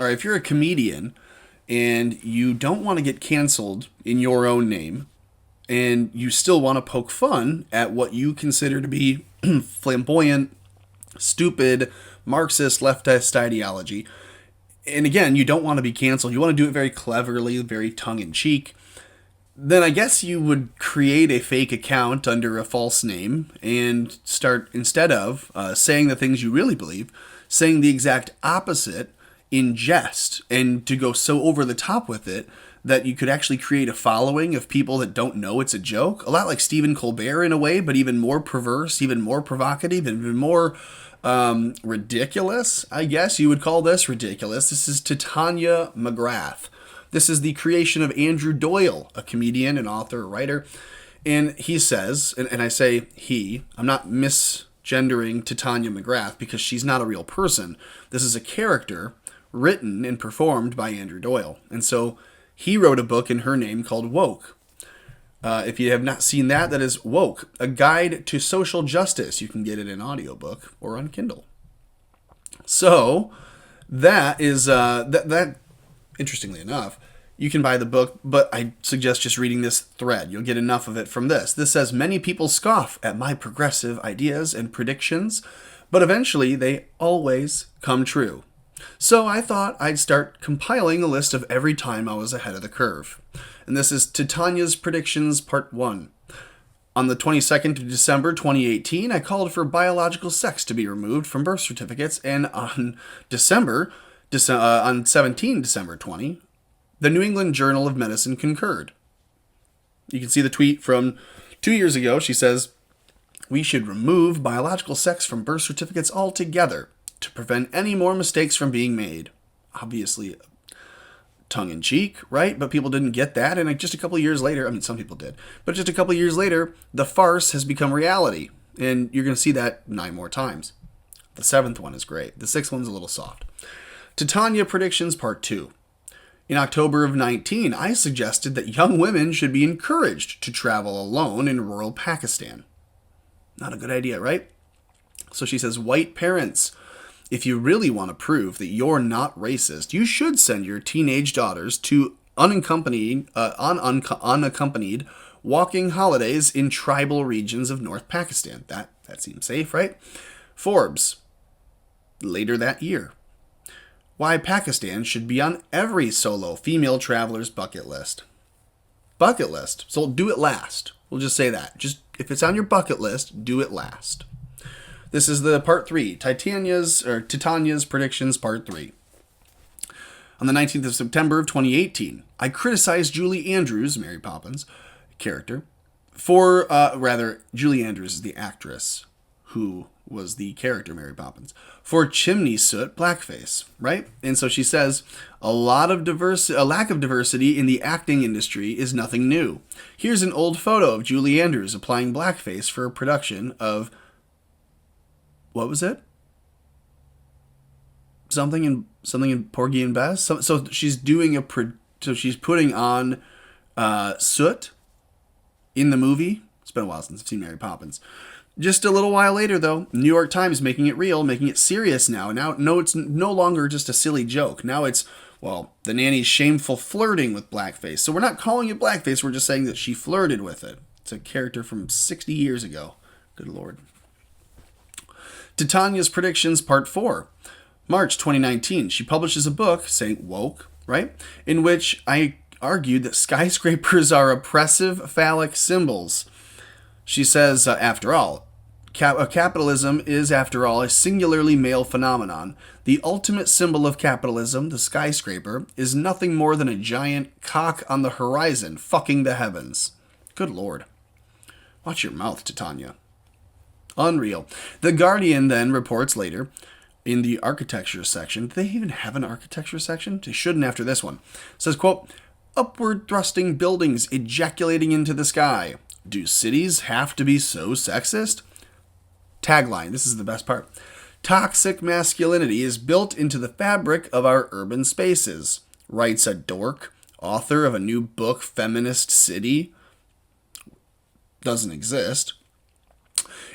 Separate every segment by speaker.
Speaker 1: All right, if you're a comedian and you don't want to get canceled in your own name, and you still want to poke fun at what you consider to be flamboyant, stupid, Marxist, leftist ideology, and again, you don't want to be canceled, you want to do it very cleverly, very tongue-in-cheek, then I guess you would create a fake account under a false name and start, instead of saying the things you really believe, saying the exact opposite in jest, and to go so over the top with it that you could actually create a following of people that don't know it's a joke. A lot like Stephen Colbert in a way, but even more perverse, even more provocative, even more ridiculous. I guess you would call this ridiculous. This is Titania McGrath. This is the creation of Andrew Doyle, a comedian, an author, a writer. And he says, and I say he, I'm not misgendering Titania McGrath because she's not a real person. This is a character written and performed by Andrew Doyle. And so he wrote a book in her name called Woke. If you have not seen that, that is Woke, A Guide to Social Justice. You can get it in audiobook or on Kindle. So that is, that interestingly enough, you can buy the book, but I suggest just reading this thread. You'll get enough of it from this. This says, many people scoff at my progressive ideas and predictions, but eventually they always come true. So I thought I'd start compiling a list of every time I was ahead of the curve. And this is Titania's Predictions Part 1. On the 22nd of December 2018, I called for biological sex to be removed from birth certificates, and on 17 December 20, the New England Journal of Medicine concurred. You can see the tweet from 2 years ago. She says, we should remove biological sex from birth certificates altogether to prevent any more mistakes from being made. Obviously, tongue-in-cheek, right? But people didn't get that, and just a couple of years later, I mean, some people did, but just a couple of years later, the farce has become reality, and you're going to see that 9 more times. The 7th one is great. The 6th one's a little soft. Titania Predictions Part 2. In October of 19, I suggested that young women should be encouraged to travel alone in rural Pakistan. Not a good idea, right? So she says, white parents, if you really want to prove that you're not racist, you should send your teenage daughters to unaccompanied walking holidays in tribal regions of North Pakistan. That seems safe, right? Forbes, later that year. Why Pakistan should be on every solo female traveler's bucket list. Bucket list. So do it last. We'll just say that. Just if it's on your bucket list, do it last. This is the part 3, Titania's Predictions Part 3. On the 19th of September of 2018, I criticized Julie Andrews, Mary Poppins character, for, Julie Andrews is the actress who was the character Mary Poppins, for chimney soot blackface, right? And so she says, a lack of diversity in the acting industry is nothing new. Here's an old photo of Julie Andrews applying blackface for a production of, what was it? Something in Porgy and Bess. So she's doing she's putting on soot in the movie. It's been a while since I've seen Mary Poppins. Just a little while later, though, New York Times making it real, making it serious now. No, it's no longer just a silly joke. Now it's, well, the nanny's shameful flirting with blackface. So we're not calling it blackface. We're just saying that she flirted with it. It's a character from 60 years ago. Good Lord. Titania's Predictions Part 4. March 2019. She publishes a book saying woke, right? In which I argued that skyscrapers are oppressive phallic symbols. She says, after all, capitalism is, after all, a singularly male phenomenon. The ultimate symbol of capitalism, the skyscraper, is nothing more than a giant cock on the horizon, fucking the heavens. Good Lord. Watch your mouth, Titania. Unreal. The Guardian then reports later, in the architecture section, do they even have an architecture section? They shouldn't after this one. It says, quote, upward thrusting buildings ejaculating into the sky. Do cities have to be so sexist? Tagline, this is the best part. Toxic masculinity is built into the fabric of our urban spaces, writes a dork, author of a new book, Feminist City. Doesn't exist.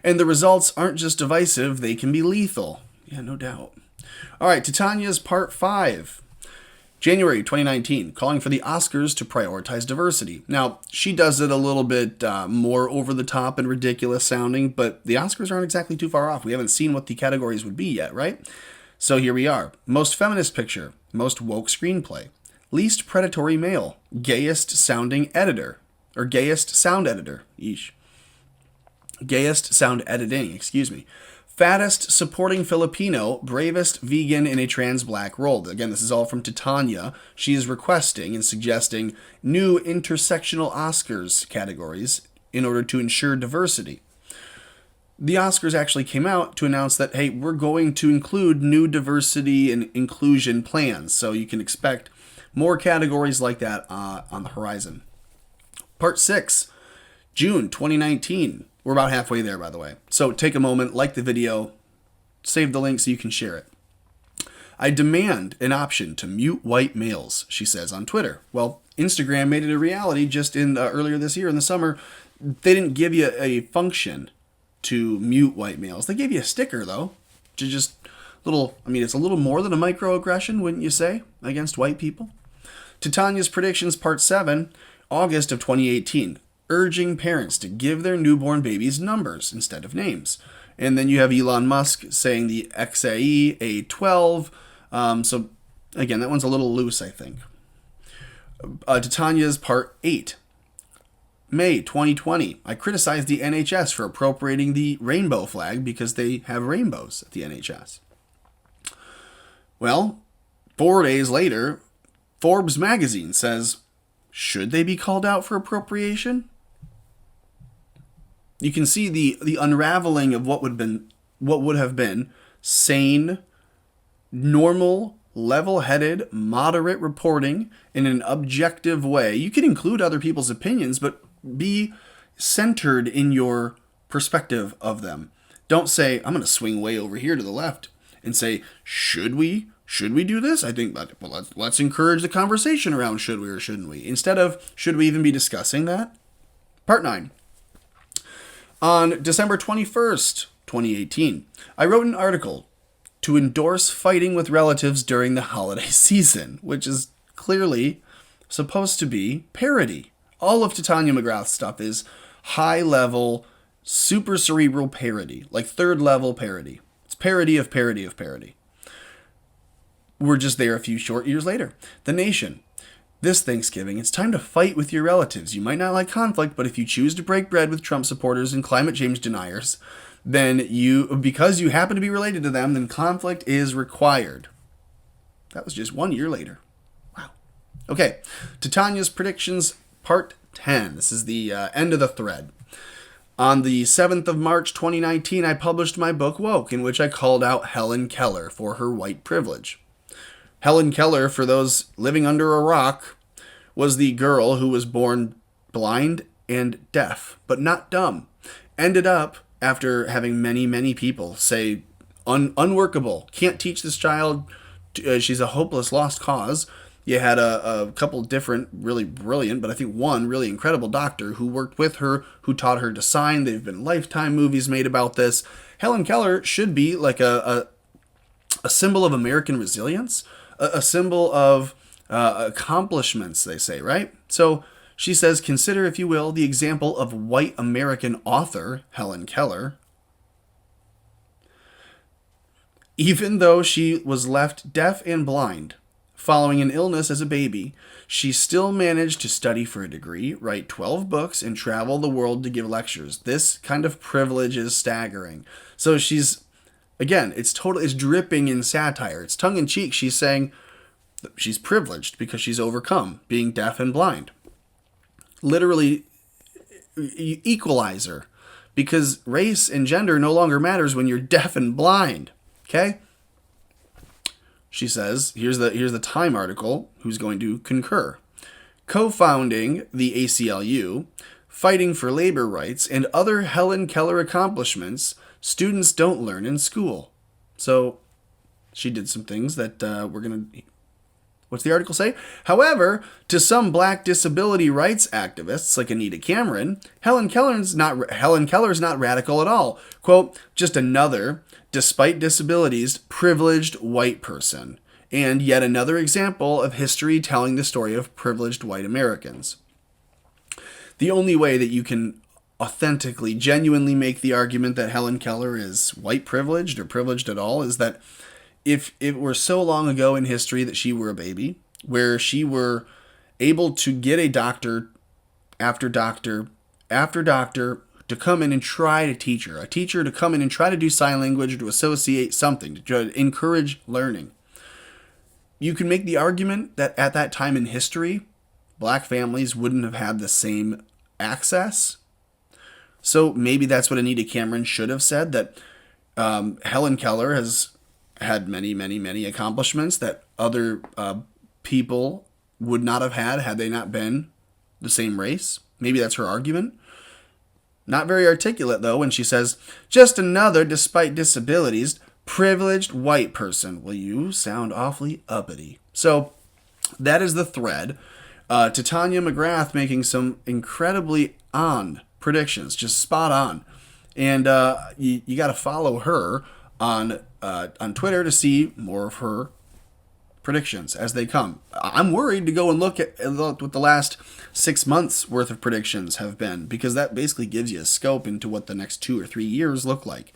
Speaker 1: And the results aren't just divisive, they can be lethal. Yeah, no doubt. All right, Titania's Part 5. January 2019, calling for the Oscars to prioritize diversity. Now, she does it a little bit more over the top and ridiculous sounding, but the Oscars aren't exactly too far off. We haven't seen what the categories would be yet, right? So here we are. Most feminist picture, most woke screenplay, least predatory male, gayest sounding editor, or gayest sound editor, gayest sound editing, excuse me. Fattest supporting Filipino, bravest vegan in a trans black role. Again, this is all from Titania. She is requesting and suggesting new intersectional Oscars categories in order to ensure diversity. The Oscars actually came out to announce that, hey, we're going to include new diversity and inclusion plans. So you can expect more categories like that on the horizon. Part 6, June 2019. We're about halfway there, by the way. So take a moment, like the video, save the link so you can share it. I demand an option to mute white males, she says on Twitter. Well, Instagram made it a reality just in earlier this year in the summer. They didn't give you a function to mute white males. They gave you a sticker, though, to just it's a little more than a microaggression, wouldn't you say, against white people? Titania's predictions, part 7, August of 2018. Urging parents to give their newborn babies numbers instead of names. And then you have Elon Musk saying the XAE A12. So, again, that one's a little loose, I think. Titania's part 8. May 2020. I criticized the NHS for appropriating the rainbow flag because they have rainbows at the NHS. Well, 4 days later, Forbes magazine says, should they be called out for appropriation? You can see the unraveling of what would have been sane, normal, level-headed, moderate reporting in an objective way. You can include other people's opinions, but be centered in your perspective of them. Don't say, I'm going to swing way over here to the left and say, should we do this? I think, well, let's encourage the conversation around should we or shouldn't we, instead of should we even be discussing that? Part 9. On December 21st, 2018, I wrote an article to endorse fighting with relatives during the holiday season, which is clearly supposed to be parody. All of Titania McGrath's stuff is high-level, super cerebral parody, like third-level parody. It's parody of parody of parody. We're just there a few short years later. The Nation. This Thanksgiving, it's time to fight with your relatives. You might not like conflict, but if you choose to break bread with Trump supporters and climate change deniers, then because you happen to be related to them, then conflict is required. That was just 1 year later. Wow. Okay, Titania's predictions, part 10. This is the end of the thread. On the 7th of March, 2019, I published my book, Woke, in which I called out Helen Keller for her white privilege. Helen Keller, for those living under a rock, was the girl who was born blind and deaf, but not dumb. Ended up, after having many, many people say, unworkable, can't teach this child, she's a hopeless lost cause. You had a couple different, really brilliant, but I think one really incredible doctor who worked with her, who taught her to sign. They've been Lifetime movies made about this. Helen Keller should be like a symbol of American resilience, a symbol of accomplishments, they say, right? So she says, consider, if you will, the example of white American author Helen Keller. Even though she was left deaf and blind following an illness as a baby, she still managed to study for a degree, write 12 books, and travel the world to give lectures. This kind of privilege is staggering. So she's, again, it's dripping in satire. It's tongue-in-cheek. She's saying she's privileged because she's overcome being deaf and blind. Literally, equalizer, because race and gender no longer matters when you're deaf and blind. Okay? She says, here's the Time article, who's going to concur. Co-founding the ACLU, fighting for labor rights, and other Helen Keller accomplishments students don't learn in school. So she did some things that we're going to... What's the article say? However, to some black disability rights activists like Anita Cameron, Helen Keller's not radical at all. Quote, just another, despite disabilities, privileged white person. and yet another example of history telling the story of privileged white Americans. The only way that you can authentically, genuinely make the argument that Helen Keller is white privileged or privileged at all is that if it were so long ago in history that she were a baby, where she were able to get a doctor after doctor after doctor to come in and try to teach her, a teacher to come in and try to do sign language or to associate something, to encourage learning. You can make the argument that at that time in history, black families wouldn't have had the same access. So maybe that's what Anita Cameron should have said, that Helen Keller has had many, many, many accomplishments that other people would not have had they not been the same race. Maybe that's her argument. Not very articulate, though, when she says, just another, despite disabilities, privileged white person. Well, you sound awfully uppity. So that is the thread. Titania McGrath making some incredibly on predictions, just spot on. And you got to follow her on Twitter to see more of her predictions as they come. I'm worried to go and look at what the last 6 months worth of predictions have been, because that basically gives you a scope into what the next 2 or 3 years look like.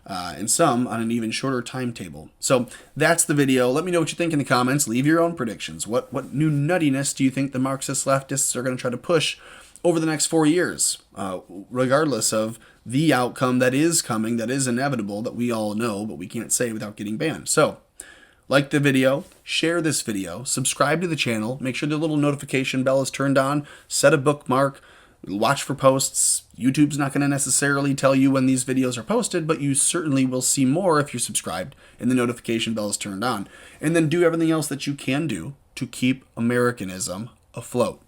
Speaker 1: And some on an even shorter timetable. So that's the video. Let me know what you think in the comments. Leave your own predictions. What new nuttiness do you think the Marxist leftists are going to try to push over the next 4 years, regardless of the outcome that is coming, that is inevitable, that we all know, but we can't say without getting banned. So like the video, share this video, subscribe to the channel, make sure the little notification bell is turned on, set a bookmark, watch for posts. YouTube's not going to necessarily tell you when these videos are posted, but you certainly will see more if you're subscribed and the notification bell is turned on. And then do everything else that you can do to keep Americanism afloat.